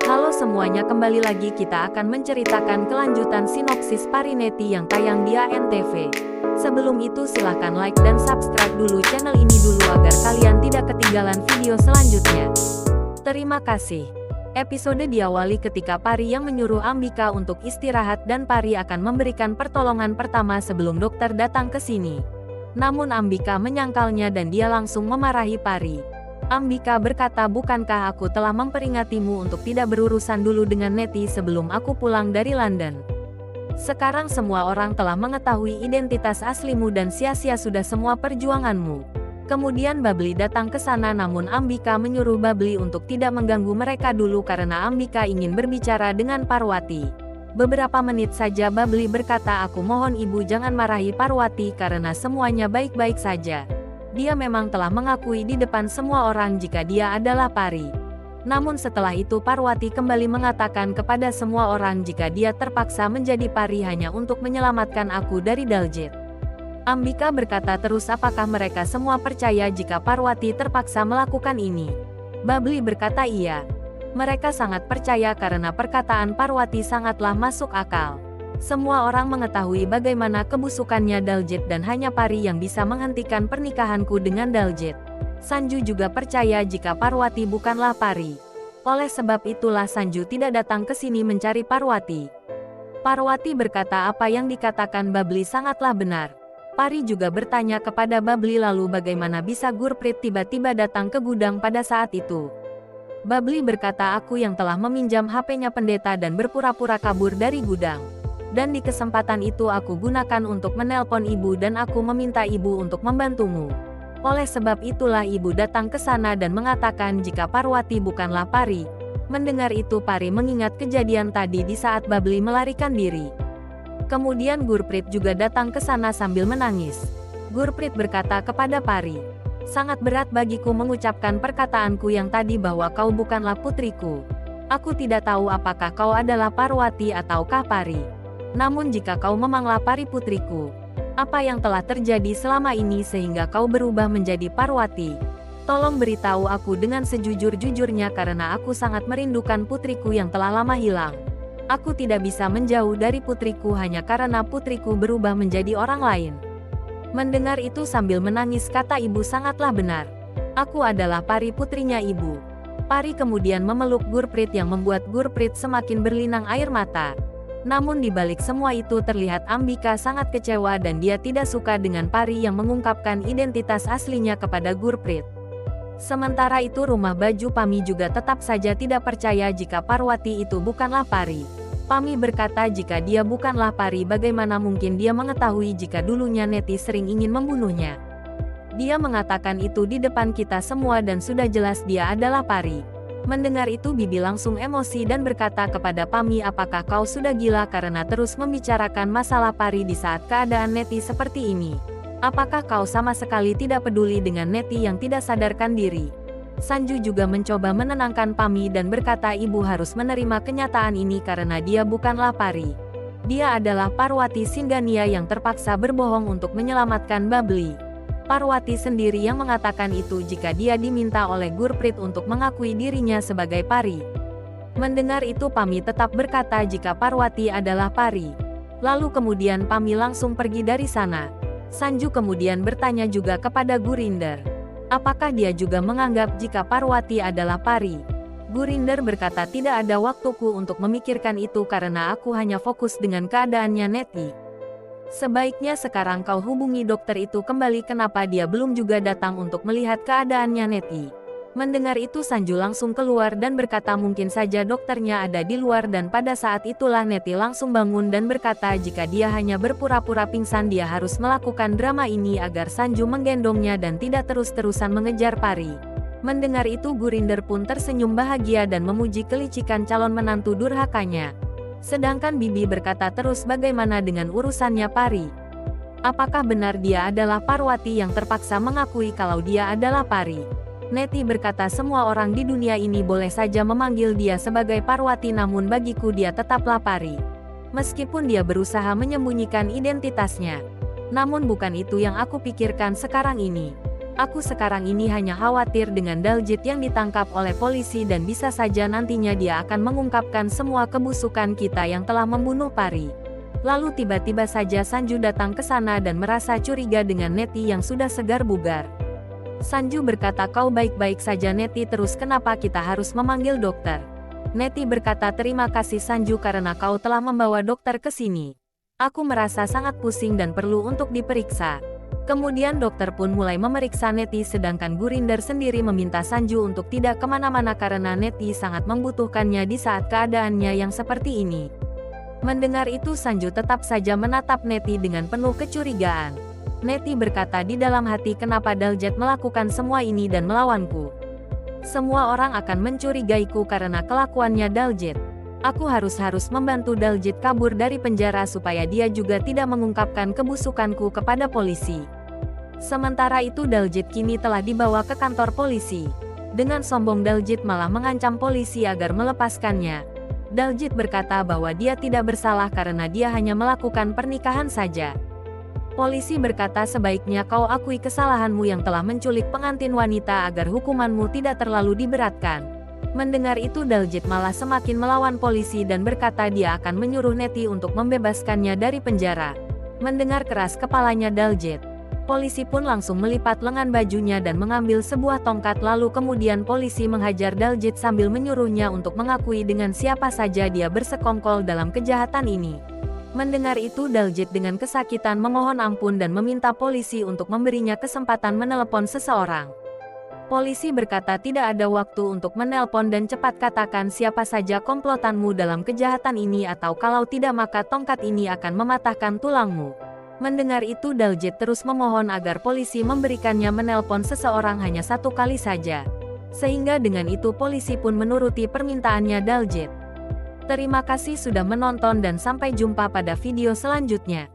Halo semuanya, kembali lagi kita akan menceritakan kelanjutan sinopsis Pari Neti yang tayang di ANTV. Sebelum itu silahkan like dan subscribe dulu channel ini dulu agar kalian tidak ketinggalan video selanjutnya. Terima kasih. Episode diawali ketika Pari yang menyuruh Ambika untuk istirahat dan Pari akan memberikan pertolongan pertama sebelum dokter datang ke sini. Namun Ambika menyangkalnya dan dia langsung memarahi Pari. Ambika berkata, bukankah aku telah memperingatimu untuk tidak berurusan dulu dengan Neti sebelum aku pulang dari London? Sekarang semua orang telah mengetahui identitas aslimu dan sia-sia sudah semua perjuanganmu. Kemudian Babli datang ke sana, namun Ambika menyuruh Babli untuk tidak mengganggu mereka dulu karena Ambika ingin berbicara dengan Parwati. Beberapa menit saja Babli berkata, aku mohon ibu jangan marahi Parwati karena semuanya baik-baik saja. Dia memang telah mengakui di depan semua orang jika dia adalah Pari. Namun setelah itu Parwati kembali mengatakan kepada semua orang jika dia terpaksa menjadi Pari hanya untuk menyelamatkan aku dari Daljit. Ambika berkata terus, apakah mereka semua percaya jika Parwati terpaksa melakukan ini? Babli berkata iya. Mereka sangat percaya karena perkataan Parwati sangatlah masuk akal. Semua orang mengetahui bagaimana kebusukannya Daljit dan hanya Pari yang bisa menghentikan pernikahanku dengan Daljit. Sanju juga percaya jika Parwati bukanlah Pari. Oleh sebab itulah Sanju tidak datang ke sini mencari Parwati. Parwati berkata apa yang dikatakan Babli sangatlah benar. Pari juga bertanya kepada Babli, lalu bagaimana bisa Gurprit tiba-tiba datang ke gudang pada saat itu. Babli berkata, aku yang telah meminjam HP-nya pendeta dan berpura-pura kabur dari gudang. Dan di kesempatan itu aku gunakan untuk menelpon ibu dan aku meminta ibu untuk membantumu. Oleh sebab itulah ibu datang ke sana dan mengatakan jika Parwati bukanlah Pari. Mendengar itu Pari mengingat kejadian tadi di saat Babli melarikan diri. Kemudian Gurprit juga datang ke sana sambil menangis. Gurprit berkata kepada Pari, sangat berat bagiku mengucapkan perkataanku yang tadi bahwa kau bukanlah putriku. Aku tidak tahu apakah kau adalah Parwati ataukah Pari. Namun jika kau memanglah Pari putriku, apa yang telah terjadi selama ini sehingga kau berubah menjadi Parwati? Tolong beritahu aku dengan sejujur-jujurnya karena aku sangat merindukan putriku yang telah lama hilang. Aku tidak bisa menjauh dari putriku hanya karena putriku berubah menjadi orang lain. Mendengar itu sambil menangis kata ibu, sangatlah benar. Aku adalah Pari putrinya ibu. Pari kemudian memeluk Gurprit yang membuat Gurprit semakin berlinang air mata. Namun di balik semua itu terlihat Ambika sangat kecewa dan dia tidak suka dengan Pari yang mengungkapkan identitas aslinya kepada Gurprit. Sementara itu rumah baju Pami juga tetap saja tidak percaya jika Parwati itu bukanlah Pari. Pami berkata jika dia bukanlah Pari, bagaimana mungkin dia mengetahui jika dulunya Neti sering ingin membunuhnya. Dia mengatakan itu di depan kita semua dan sudah jelas dia adalah Pari. Mendengar itu Bibi langsung emosi dan berkata kepada Pami, apakah kau sudah gila karena terus membicarakan masalah Pari di saat keadaan Neti seperti ini? Apakah kau sama sekali tidak peduli dengan Neti yang tidak sadarkan diri? Sanju juga mencoba menenangkan Pami dan berkata ibu harus menerima kenyataan ini karena dia bukanlah Pari. Dia adalah Parwati Singgania yang terpaksa berbohong untuk menyelamatkan Babli. Parwati sendiri yang mengatakan itu jika dia diminta oleh Gurprit untuk mengakui dirinya sebagai Pari. Mendengar itu Pami tetap berkata jika Parwati adalah Pari. Lalu kemudian Pami langsung pergi dari sana. Sanju kemudian bertanya juga kepada Gurinder. Apakah dia juga menganggap jika Parwati adalah Pari? Gurinder berkata tidak ada waktuku untuk memikirkan itu karena aku hanya fokus dengan keadaannya Neti. Sebaiknya sekarang kau hubungi dokter itu kembali, kenapa dia belum juga datang untuk melihat keadaannya Neti. Mendengar itu Sanju langsung keluar dan berkata mungkin saja dokternya ada di luar dan pada saat itulah Neti langsung bangun dan berkata jika dia hanya berpura-pura pingsan dia harus melakukan drama ini agar Sanju menggendongnya dan tidak terus-terusan mengejar Pari. Mendengar itu Gurinder pun tersenyum bahagia dan memuji kelicikan calon menantu durhakanya. Sedangkan Bibi berkata terus, bagaimana dengan urusannya Pari? Apakah benar dia adalah Parwati yang terpaksa mengakui kalau dia adalah Pari? Neti berkata semua orang di dunia ini boleh saja memanggil dia sebagai Parwati namun bagiku dia tetaplah Pari. Meskipun dia berusaha menyembunyikan identitasnya. Namun bukan itu yang aku pikirkan sekarang ini. Aku sekarang ini hanya khawatir dengan Daljit yang ditangkap oleh polisi dan bisa saja nantinya dia akan mengungkapkan semua kebusukan kita yang telah membunuh Pari. Lalu tiba-tiba saja Sanju datang ke sana dan merasa curiga dengan Neti yang sudah segar bugar. Sanju berkata, kau baik-baik saja Neti, terus kenapa kita harus memanggil dokter? Neti berkata, terima kasih Sanju karena kau telah membawa dokter ke sini. Aku merasa sangat pusing dan perlu untuk diperiksa. Kemudian dokter pun mulai memeriksa Neti sedangkan Gurinder sendiri meminta Sanju untuk tidak kemana-mana karena Neti sangat membutuhkannya di saat keadaannya yang seperti ini. Mendengar itu Sanju tetap saja menatap Neti dengan penuh kecurigaan. Neti berkata di dalam hati, kenapa Daljit melakukan semua ini dan melawanku? Semua orang akan mencurigaiku karena kelakuannya Daljit. Aku harus membantu Daljit kabur dari penjara supaya dia juga tidak mengungkapkan kebusukanku kepada polisi. Sementara itu Daljit kini telah dibawa ke kantor polisi. Dengan sombong Daljit malah mengancam polisi agar melepaskannya. Daljit berkata bahwa dia tidak bersalah karena dia hanya melakukan pernikahan saja. Polisi berkata sebaiknya kau akui kesalahanmu yang telah menculik pengantin wanita agar hukumanmu tidak terlalu diberatkan. Mendengar itu Daljit malah semakin melawan polisi dan berkata dia akan menyuruh Neti untuk membebaskannya dari penjara. Mendengar keras kepalanya Daljit, polisi pun langsung melipat lengan bajunya dan mengambil sebuah tongkat, lalu kemudian polisi menghajar Daljit sambil menyuruhnya untuk mengakui dengan siapa saja dia bersekongkol dalam kejahatan ini. Mendengar itu Daljit dengan kesakitan memohon ampun dan meminta polisi untuk memberinya kesempatan menelepon seseorang. Polisi berkata tidak ada waktu untuk menelpon dan cepat katakan siapa saja komplotanmu dalam kejahatan ini atau kalau tidak maka tongkat ini akan mematahkan tulangmu. Mendengar itu Daljit terus memohon agar polisi memberikannya menelpon seseorang hanya satu kali saja. Sehingga dengan itu polisi pun menuruti permintaannya Daljit. Terima kasih sudah menonton dan sampai jumpa pada video selanjutnya.